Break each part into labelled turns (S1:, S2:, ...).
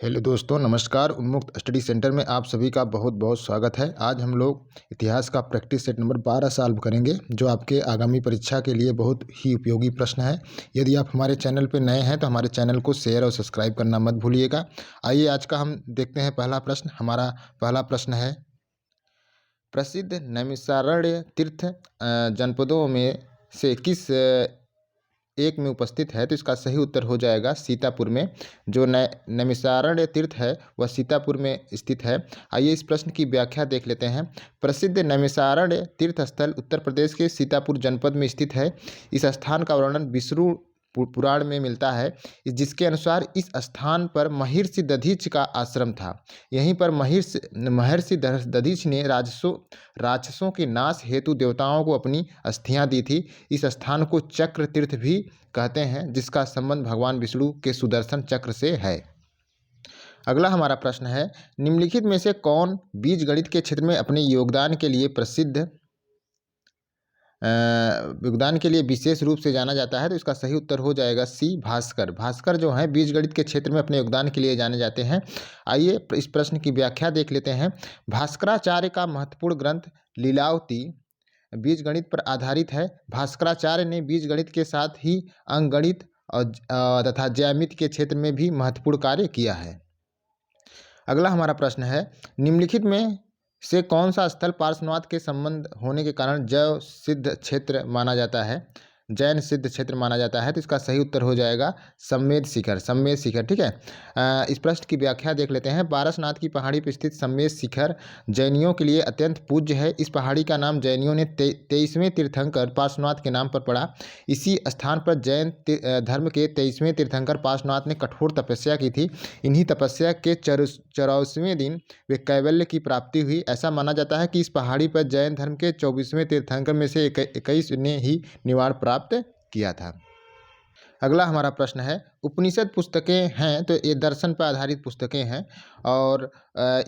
S1: Hello दोस्तों, नमस्कार। उन्मुक्त स्टडी सेंटर में आप सभी का बहुत बहुत स्वागत है। आज हम लोग इतिहास का प्रैक्टिस सेट नंबर 12 सॉल्व करेंगे, जो आपके आगामी परीक्षा के लिए बहुत ही उपयोगी प्रश्न है। यदि आप हमारे चैनल पर नए हैं तो हमारे चैनल को शेयर और सब्सक्राइब करना मत भूलिएगा। आइए आज का हम देखते हैं पहला प्रश्न। हमारा पहला प्रश्न है, प्रसिद्ध नैमिषारण्य तीर्थ जनपदों में से किस एक में उपस्थित है? तो इसका सही उत्तर हो जाएगा सीतापुर में। जो नैमिषारण्य तीर्थ है वह सीतापुर में स्थित है। आइए इस प्रश्न की व्याख्या देख लेते हैं। प्रसिद्ध नैमिषारण्य तीर्थ स्थल उत्तर प्रदेश के सीतापुर जनपद में स्थित है। इस स्थान का वर्णन विष्णु पुराण में मिलता है, जिसके अनुसार इस स्थान पर महर्षि दधीच का आश्रम था। यहीं पर महर्षि दधीच ने राक्षसों के नाश हेतु देवताओं को अपनी अस्थियां दी थी। इस स्थान को चक्र तीर्थ भी कहते हैं, जिसका संबंध भगवान विष्णु के सुदर्शन चक्र से है। अगला हमारा प्रश्न है, निम्नलिखित में से कौन बीजगणित के क्षेत्र में अपने योगदान के लिए विशेष रूप से जाना जाता है? तो इसका सही उत्तर हो जाएगा सी, भास्कर। भास्कर जो है बीजगणित के क्षेत्र में अपने योगदान के लिए जाने जाते हैं। आइए इस प्रश्न की व्याख्या देख लेते हैं। भास्कराचार्य का महत्वपूर्ण ग्रंथ लीलावती बीजगणित पर आधारित है। भास्कराचार्य ने बीजगणित के साथ ही अंकगणित तथा ज्यामिति के क्षेत्र में भी महत्वपूर्ण कार्य किया है। अगला हमारा प्रश्न है, निम्नलिखित में से कौन सा स्थल पार्श्वनाथ के संबंध होने के कारण जैन सिद्ध क्षेत्र माना जाता है? तो इसका सही उत्तर हो जाएगा सम्मेद शिखर। ठीक है। इस प्रश्न की व्याख्या देख लेते हैं। पारसनाथ की पहाड़ी पर स्थित सम्मेद शिखर जैनियों के लिए अत्यंत पूज्य है। इस पहाड़ी का नाम जैनियों ने 23वें तीर्थंकर पार्श्वनाथ के नाम पर पड़ा। इसी स्थान पर जैन धर्म के 23वें तीर्थंकर पार्श्वनाथ ने कठोर तपस्या की थी। इन्हीं तपस्या के 84वें दिन वे कैवल्य की प्राप्ति हुई। ऐसा माना जाता है कि इस पहाड़ी पर जैन धर्म के 24वें तीर्थंकर में से 21 ने ही निवाण प्राप्त किया था। अगला हमारा प्रश्न है, उपनिषद पुस्तकें हैं तो ये दर्शन पर आधारित पुस्तकें हैं। और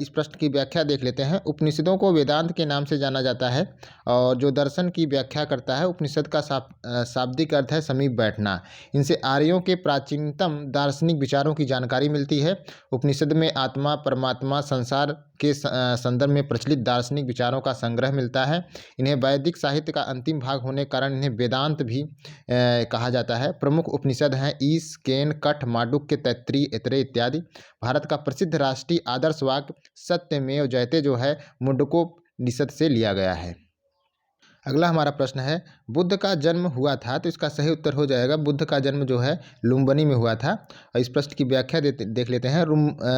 S1: इस प्रश्न की व्याख्या देख लेते हैं। उपनिषदों को वेदांत के नाम से जाना जाता है, और जो दर्शन की व्याख्या करता है, उपनिषद का शाब्दिक अर्थ है समीप बैठना। इनसे आर्यों के प्राचीनतम दार्शनिक विचारों की जानकारी मिलती है। उपनिषद में आत्मा, परमात्मा, संसार के संदर्भ में प्रचलित दार्शनिक विचारों का संग्रह मिलता है। इन्हें वैदिक साहित्य का अंतिम भाग होने के कारण इन्हें वेदांत भी कहा जाता है। प्रमुख उपनिषद हैं ईश, केन, कठ, मांडुक्य, तैत्तिरीय, ऐतरेय इत्यादि। भारत का प्रसिद्ध राष्ट्रीय आदर्श वाक्य सत्यमेव जयते जो है मुंडकोपनिषद से लिया गया है। अगला हमारा प्रश्न है, बुद्ध का जन्म हुआ था? तो इसका सही उत्तर हो जाएगा बुद्ध का जन्म जो है लुम्बिनी में हुआ था। और इस प्रश्न की व्याख्या देख लेते हैं।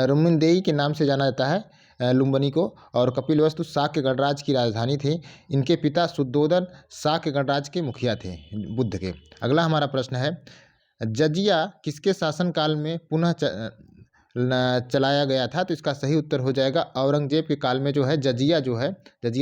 S1: रुम्निदेई के नाम से जाना जाता है लुम्बिनी को, और कपिलवस्तु शाक्य गणराज्य की राजधानी थी। इनके पिता शुद्धोदन शाक्य गणराज्य के मुखिया थे बुद्ध के। अगला हमारा प्रश्न है, जजिया किसके शासनकाल में पुनः चलाया गया था? तो इसका सही उत्तर हो जाएगा औरंगजेब के काल में जो है जजिया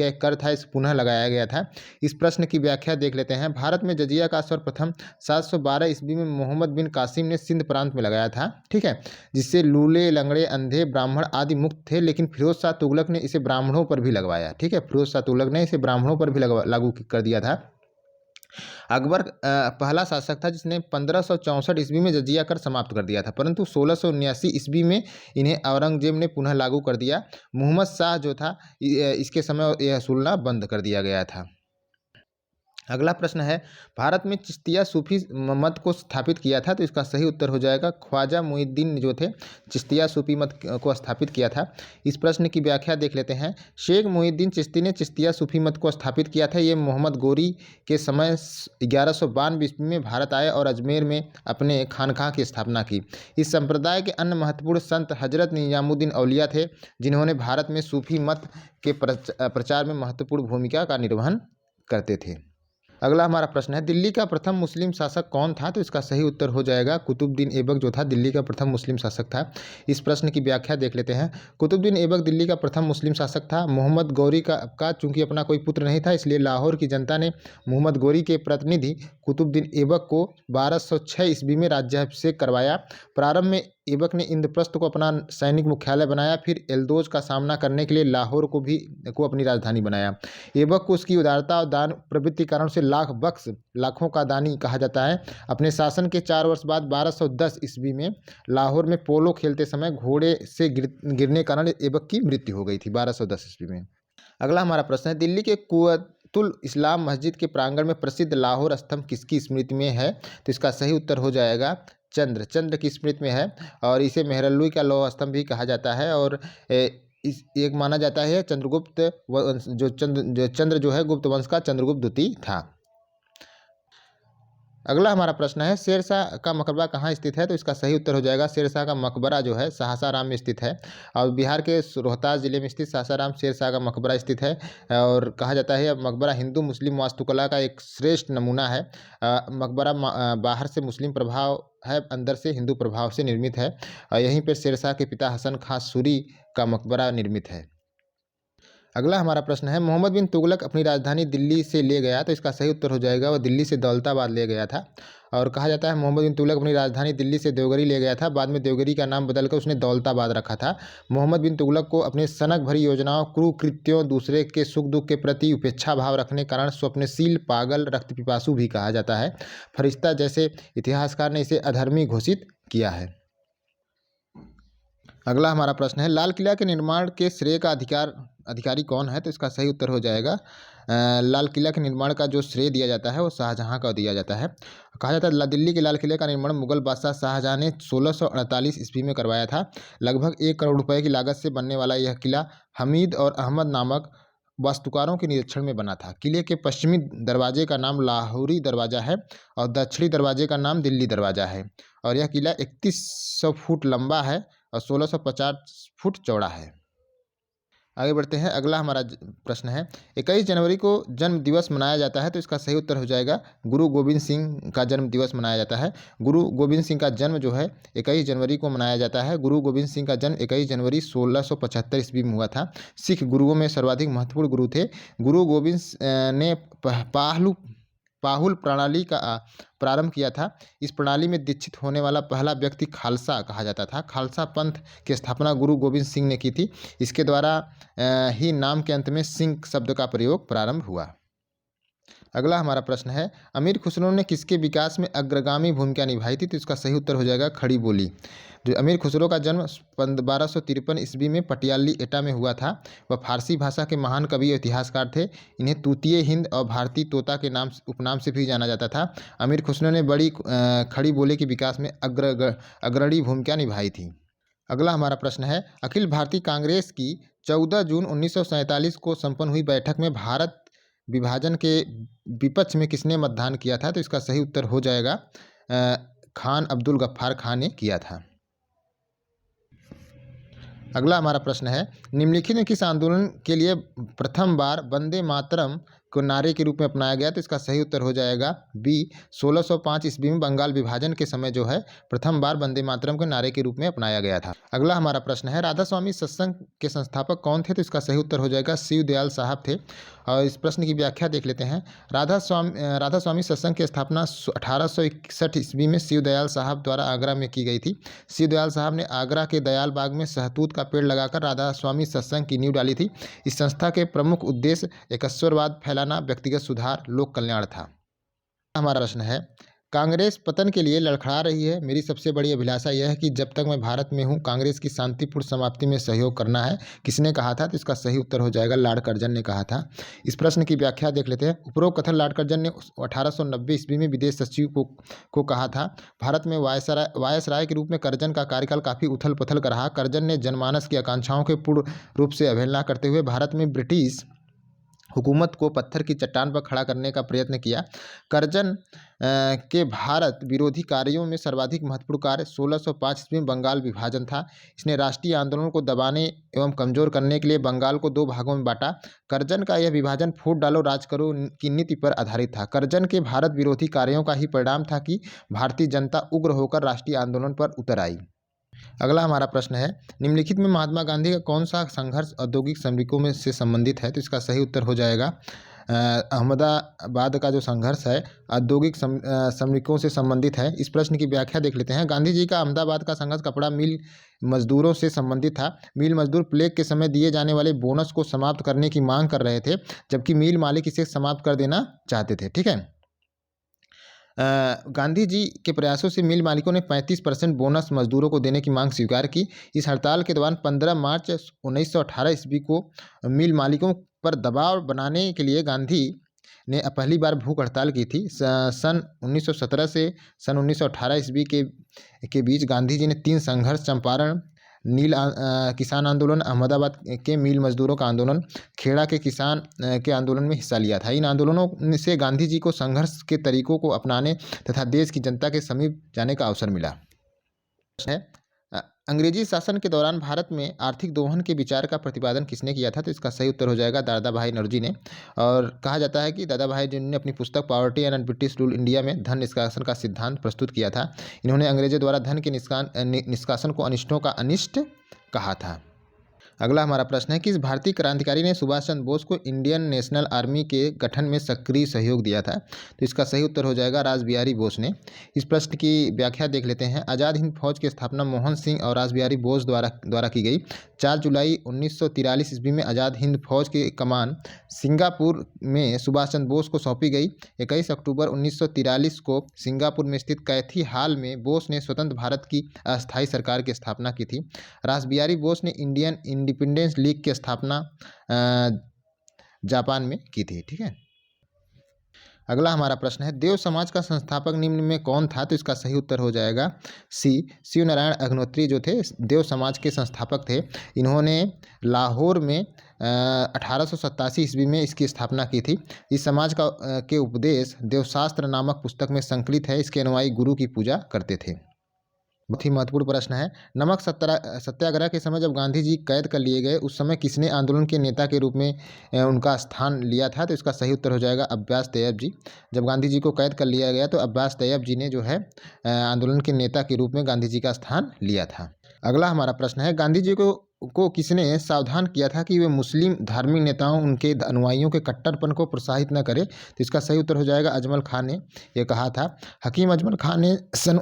S1: एक कर था, इस पुनः लगाया गया था। इस प्रश्न की व्याख्या देख लेते हैं। भारत में जजिया का सर्वप्रथम 712 ईस्वी में मोहम्मद बिन कासिम ने सिंध प्रांत में लगाया था। ठीक है, जिससे लूले, लंगड़े, अंधे, ब्राह्मण आदि मुक्त थे। लेकिन फिरोज शाह तुगलक ने इसे ब्राह्मणों पर भी लगवाया। ठीक है, फिरोज शाह तुगलक ने इसे ब्राह्मणों पर भी लागू कर दिया था। अकबर पहला शासक था जिसने 1564 ईस्वी में जजिया कर समाप्त कर दिया था, परंतु 1679 ईस्वी में इन्हें औरंगजेब ने पुनः लागू कर दिया। मुहम्मद शाह जो था इसके समय यह वसूलना बंद कर दिया गया था। अगला प्रश्न है, भारत में चिश्तिया सूफी मत को स्थापित किया था? तो इसका सही उत्तर हो जाएगा ख्वाजा मुइनुद्दीन जो थे चिश्तिया सूफी मत को स्थापित किया था। इस प्रश्न की व्याख्या देख लेते हैं। शेख मुइनुद्दीन चिश्ती ने चिश्तिया सूफी मत को स्थापित किया था। ये मोहम्मद गोरी के समय 1192 ईस्वी में भारत आए और अजमेर में अपने खानकाह की स्थापना की। इस संप्रदाय के अन्य महत्वपूर्ण संत हजरत निजामुद्दीन औलिया थे, जिन्होंने भारत में सूफी मत के प्रचार में महत्वपूर्ण भूमिका का निर्वहन करते थे। अगला हमारा प्रश्न है, दिल्ली का प्रथम मुस्लिम शासक कौन था? तो इसका सही उत्तर हो जाएगा कुतुबुद्दीन ऐबक जो था दिल्ली का प्रथम मुस्लिम शासक था। इस प्रश्न की व्याख्या देख लेते हैं। कुतुबुद्दीन ऐबक दिल्ली का प्रथम मुस्लिम शासक था। मोहम्मद गौरी का चूंकि अपना कोई पुत्र नहीं था, इसलिए लाहौर की जनता ने मोहम्मद गौरी के प्रतिनिधि कुतुबुद्दीन ऐबक को 1206 ईस्वी में राज्याभिषेक करवाया। प्रारंभ में ऐबक ने इंद्रप्रस्थ को अपना सैनिक मुख्यालय बनाया, फिर एल्दोज का सामना करने के लिए लाहौर को अपनी राजधानी बनाया। ऐबक को उसकी उदारता और दान प्रवृत्ति कारण से लाख बख्श, लाखों का दानी कहा जाता है। अपने शासन के 4 वर्ष बाद 1210 ईस्वी में लाहौर में पोलो खेलते समय घोड़े से गिरने कारण ऐबक की मृत्यु हो गई थी 1210 ईस्वी में। अगला हमारा प्रश्न है, दिल्ली के कुवतुल इस्लाम मस्जिद के प्रांगण में प्रसिद्ध लाहौर स्तंभ किसकी स्मृति में है? तो इसका सही उत्तर हो जाएगा चंद्र की स्मृति में है, और इसे मेहरल्लुई का लौह स्तंभ भी कहा जाता है। और इस एक माना जाता है चंद्रगुप्त जो चंद्र जो है गुप्त वंश का चंद्रगुप्त द्वितीय था। अगला हमारा प्रश्न है, शेरशाह का मकबरा कहाँ स्थित है? तो इसका सही उत्तर हो जाएगा शेरशाह का मकबरा जो है सासाराम में स्थित है, और बिहार के रोहतास जिले में स्थित सासाराम शेरशाह का मकबरा स्थित है। और कहा जाता है यह मकबरा हिंदू मुस्लिम वास्तुकला का एक श्रेष्ठ नमूना है। मकबरा बाहर से मुस्लिम प्रभाव है, अंदर से हिंदू प्रभाव से निर्मित है, और यहीं पर शेरशाह के पिता हसन खां सूरी का मकबरा निर्मित है। अगला हमारा प्रश्न है, मोहम्मद बिन तुगलक अपनी राजधानी दिल्ली से ले गया, तो इसका सही उत्तर हो जाएगा वह दिल्ली से दौलताबाद ले गया था। और कहा जाता है मोहम्मद बिन तुगलक अपनी राजधानी दिल्ली से देवगिरी ले गया था, बाद में देवगिरी का नाम बदलकर उसने दौलताबाद रखा था। मोहम्मद बिन तुगलक को अपने सनक भरी योजनाओं, क्रूर दूसरे के सुख दुख के प्रति उपेक्षा भाव रखने कारण स्वप्नशील, पागल, रक्त पिपासु भी कहा जाता है। फरिश्ता जैसे इतिहासकार ने इसे अधर्मी घोषित किया है। अगला हमारा प्रश्न है, लाल किला के निर्माण के श्रेय का अधिकारी कौन है? तो इसका सही उत्तर हो जाएगा लाल किला के निर्माण का जो श्रेय दिया जाता है वो शाहजहां का दिया जाता है। कहा जाता है दिल्ली के लाल किले का निर्माण मुगल बादशाह शाहजहां ने 1648 ईस्वी में करवाया था। लगभग 1 करोड़ रुपए की लागत से बनने वाला यह किला हमीद और अहमद नामक वास्तुकारों के निरीक्षण में बना था। किले के पश्चिमी दरवाजे का नाम लाहौरी दरवाज़ा है और दक्षिणी दरवाजे का नाम दिल्ली दरवाज़ा है, और यह किला 3100 फुट लंबा है और 1650 फुट चौड़ा है। आगे बढ़ते हैं, अगला हमारा प्रश्न है, 21 जनवरी को जन्म दिवस मनाया जाता है, तो इसका सही उत्तर हो जाएगा गुरु गोविंद सिंह का जन्म दिवस मनाया जाता है। गुरु गोविंद सिंह का जन्म जो है 21 जनवरी को मनाया जाता है। गुरु गोविंद सिंह का जन्म 21 जनवरी 1675 ईस्वी में हुआ था। सिख गुरुओं में सर्वाधिक महत्वपूर्ण गुरु थे। गुरु गोविंद ने पाहुल प्रणाली का प्रारंभ किया था। इस प्रणाली में दीक्षित होने वाला पहला व्यक्ति खालसा कहा जाता था। खालसा पंथ की स्थापना गुरु गोविंद सिंह ने की थी। इसके द्वारा ही नाम के अंत में सिंह शब्द का प्रयोग प्रारंभ हुआ। अगला हमारा प्रश्न है, अमीर खुसरो ने किसके विकास में अग्रगामी भूमिका निभाई थी? तो इसका सही उत्तर हो जाएगा खड़ी बोली। जो अमीर खुसरो का जन्म 1253 ईस्वी में पटियाली एटा में हुआ था। वह फारसी भाषा के महान कवि और इतिहासकार थे। इन्हें तूतीय हिंद और भारतीय तोता के उपनाम से भी जाना जाता था। अमीर खुसरो ने बड़ी खड़ी बोली के विकास में अग्रणी भूमिका निभाई थी। अगला हमारा प्रश्न है, अखिल भारतीय कांग्रेस की 14 जून 1947 को संपन्न हुई बैठक में भारत विभाजन के विपक्ष में किसने मतदान किया था? तो इसका सही उत्तर हो जाएगा खान अब्दुल गफ्फार खान ने किया था। अगला हमारा प्रश्न है, निम्नलिखित में किस आंदोलन के लिए प्रथम बार वंदे मातरम को नारे के रूप में अपनाया गया? तो इसका सही उत्तर हो जाएगा बी 1605 ईस्वी में बंगाल विभाजन के समय जो है प्रथम बार वंदे मातरम के नारे के रूप में अपनाया गया था। अगला हमारा प्रश्न है, राधा स्वामी सत्संग के संस्थापक कौन थे? तो इसका सही उत्तर हो जाएगा शिव दयाल साहब थे। और इस प्रश्न की व्याख्या देख लेते हैं। राधा स्वामी सत्संग की स्थापना 1861 ईस्वी में शिव दयाल साहब द्वारा आगरा में की गई थी। शिव दयाल साहब ने आगरा के दयाल बाग में सहतूत का पेड़ लगाकर राधा स्वामी सत्संग की नींव डाली थी। इस संस्था के प्रमुख उद्देश्य एकस्वरवाद फैलाना, व्यक्तिगत सुधार, लोक कल्याण था। हमारा प्रश्न है, कांग्रेस पतन के लिए लड़खड़ा रही है। मेरी सबसे बड़ी अभिलाषा यह है कि जब तक मैं भारत में हूं कांग्रेस की शांतिपूर्ण समाप्ति में सहयोग करना है। किसने कहा था? तो इसका सही उत्तर हो जाएगा लॉर्ड कर्जन ने कहा था। इस प्रश्न की व्याख्या देख लेते हैं। उपरोक्त कथन लॉर्ड कर्जन ने 1890 ईस्वी में विदेश सचिव को कहा था। भारत में वायसराय के रूप में कर्जन का कार्यकाल काफ़ी उथल पुथल का रहा। कर्जन ने जनमानस की आकांक्षाओं के पूर्ण रूप से अवहेलना करते हुए भारत में ब्रिटिश हुकूमत को पत्थर की चट्टान पर खड़ा करने का प्रयत्न किया। कर्जन के भारत विरोधी कार्यों में सर्वाधिक महत्वपूर्ण कार्य 1605 ईस्वी में बंगाल विभाजन था। इसने राष्ट्रीय आंदोलन को दबाने एवं कमजोर करने के लिए बंगाल को 2 भागों में बांटा। कर्जन का यह विभाजन फूट डालो राज करो की नीति पर आधारित था। कर्जन के भारत विरोधी कार्यों का ही परिणाम था कि भारतीय जनता उग्र होकर राष्ट्रीय आंदोलन पर उतर आई। अगला हमारा प्रश्न है, निम्नलिखित में महात्मा गांधी का कौन सा संघर्ष औद्योगिक श्रमिकों में से संबंधित है? तो इसका सही उत्तर हो जाएगा अहमदाबाद का जो संघर्ष है औद्योगिक श्रमिकों से संबंधित है। इस प्रश्न की व्याख्या देख लेते हैं। गांधी जी का अहमदाबाद का संघर्ष कपड़ा मिल मजदूरों से संबंधित था। मिल मजदूर प्लेग के समय दिए जाने वाले बोनस को समाप्त करने की मांग कर रहे थे, जबकि मिल मालिक इसे समाप्त कर देना चाहते थे। ठीक है। गांधी जी के प्रयासों से मिल मालिकों ने 35% बोनस मजदूरों को देने की मांग स्वीकार की। इस हड़ताल के दौरान 15 मार्च 1918 ईस्वी को मिल मालिकों पर दबाव बनाने के लिए गांधी ने पहली बार भूख हड़ताल की थी। सन 1917 से सन 1918 ईस्वी के बीच गांधी जी ने 3 संघर्ष, चंपारण किसान आंदोलन, अहमदाबाद के मिल मजदूरों का आंदोलन, खेड़ा के किसान के आंदोलन में हिस्सा लिया था। इन आंदोलनों से गांधी जी को संघर्ष के तरीकों को अपनाने तथा देश की जनता के समीप जाने का अवसर मिला है। अंग्रेजी शासन के दौरान भारत में आर्थिक दोहन के विचार का प्रतिपादन किसने किया था? तो इसका सही उत्तर हो जाएगा दादा भाई नौरोजी ने। और कहा जाता है कि दादा भाई ने अपनी पुस्तक poverty and British rule India में धन निष्कासन का सिद्धांत प्रस्तुत किया था। इन्होंने अंग्रेजों द्वारा धन के निष्कासन को अनिष्टों का अनिष्ट कहा था। अगला हमारा प्रश्न है, किस भारतीय क्रांतिकारी ने सुभाष चंद्र बोस को इंडियन नेशनल आर्मी के गठन में सक्रिय सहयोग दिया था? तो इसका सही उत्तर हो जाएगा रासबिहारी बोस ने। इस प्रश्न की व्याख्या देख लेते हैं। आज़ाद हिंद फौज की स्थापना मोहन सिंह और रासबिहारी बोस द्वारा की गई। 4 जुलाई 1943 ईस्वी में आज़ाद हिंद फौज की कमान सिंगापुर में सुभाष चंद्र बोस को सौंपी गई। 21 अक्टूबर 1943 को सिंगापुर में स्थित कैथी हॉल में बोस ने स्वतंत्र भारत की अस्थायी सरकार की स्थापना की थी। रासबिहारी बोस ने इंडियन इंडिपेंडेंस लीग की स्थापना जापान में की थी। ठीक है। अगला हमारा प्रश्न है, देव समाज का संस्थापक निम्न में कौन था? तो इसका सही उत्तर हो जाएगा सी, शिव नारायण अग्निहोत्री जो थे देव समाज के संस्थापक थे। इन्होंने लाहौर में 1887 ईस्वी में इसकी स्थापना की थी। इस समाज के उपदेश देवशास्त्र नामक पुस्तक में संकलित है। इसके अनुयायी गुरु की पूजा करते थे। बहुत ही महत्वपूर्ण प्रश्न है। नमक सत्याग्रह के समय जब गांधी जी कैद कर लिए गए, उस समय किसने आंदोलन के नेता के रूप में उनका स्थान लिया था? तो इसका सही उत्तर हो जाएगा अब्बास तैयब जी। जब गांधी जी को कैद कर लिया गया तो अब्बास तैयब जी ने जो है आंदोलन के नेता के रूप में गांधी जी का स्थान लिया था। अगला हमारा प्रश्न है, गांधी जी को किसने सावधान किया था कि वे मुस्लिम धार्मिक नेताओं उनके अनुयायियों के कट्टरपन को प्रोत्साहित न करें? तो इसका सही उत्तर हो जाएगा अजमल खान ने यह कहा था। हकीम अजमल खान ने सन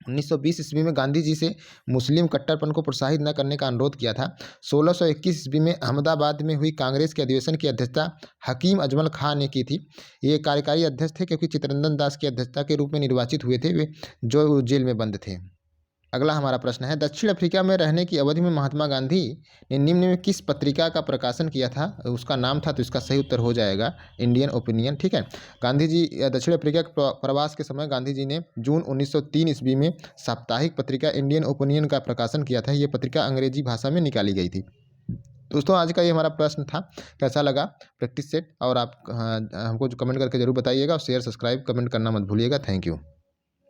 S1: 1920 ईस्वी में गांधी जी से मुस्लिम कट्टरपन को प्रोत्साहित न करने का अनुरोध किया था। 1621 ईस्वी में अहमदाबाद में हुई कांग्रेस के अधिवेशन की अध्यक्षता हकीम अजमल खान ने की थी। ये कार्यकारी अध्यक्ष थे क्योंकि चित्तरंजन दास की अध्यक्षता के रूप में निर्वाचित हुए थे, वे जो जेल में बंद थे। अगला हमारा प्रश्न है, दक्षिण अफ्रीका में रहने की अवधि में महात्मा गांधी ने निम्न में किस पत्रिका का प्रकाशन किया था? उसका नाम था, तो इसका सही उत्तर हो जाएगा इंडियन ओपिनियन। ठीक है। गांधी जी दक्षिण अफ्रीका के प्रवास के समय गांधी जी ने जून 1903 ईस्वी में साप्ताहिक पत्रिका इंडियन ओपिनियन का प्रकाशन किया था। ये पत्रिका अंग्रेजी भाषा में निकाली गई थी। दोस्तों आज का ये हमारा प्रश्न था, कैसा लगा प्रैक्टिस सेट? और आप हमको जो कमेंट करके जरूर बताइएगा और शेयर सब्सक्राइब कमेंट करना मत भूलिएगा। Thank you.